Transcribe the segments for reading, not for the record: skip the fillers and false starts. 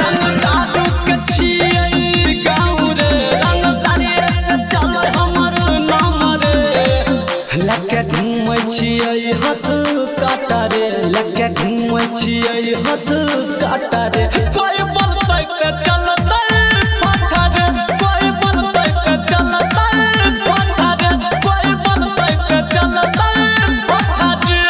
रंग दारू के छियै गाँव रे रंग दारिये से चले हमर नाम रे लके घूमै छियै हाथ काटा रे लके घूमै छियै हाथ काटा रे कोई बोलतै त चलतै फाटा रे कोई बोलतै त चलतै फाटा रे कोई बोलतै त चलतै फाटा रे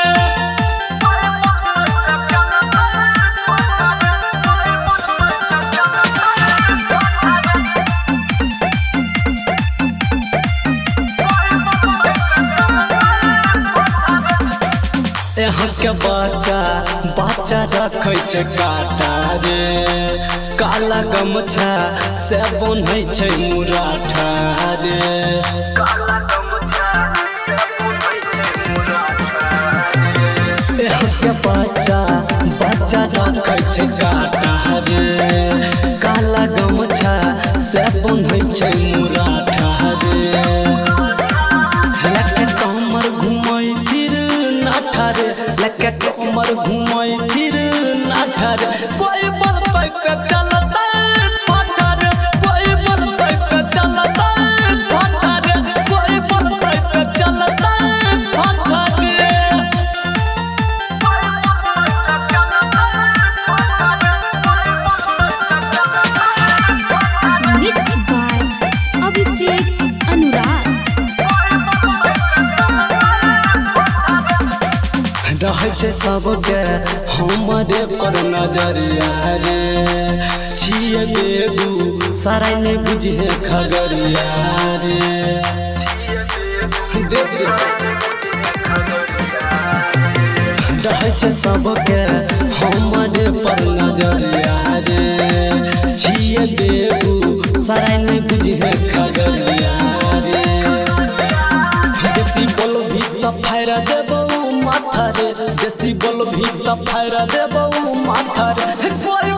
यहाँ के बच्चा रखै छै काटा रे काला गमछा से बन्है छै मुराठा रे यहाँ के बच्चा रखै छै काटा रे काला गमछा से बन्है छै मुराठा रे लके कमर घुमै फिर नाठा रे कोई बोलतै त चलतै फाटा रे कोई बोलतै त चलतै फाटा रे कोई बोलतै त चलतै फाटा रे Mixed by Abhishek Anurag. रहै छै सबके हमरे पर नजरिया रे छियै बेगू सारा ने बुझे खगड़िया रे रहै छै सबके हमरे पर नजरिया रे छियै बेगू सारा ने बुझे खगड़िया रे बेसी बोल भी त फायरा देबो माथा रे बेसी बोल भी त फायरा देबो माथा रे कोई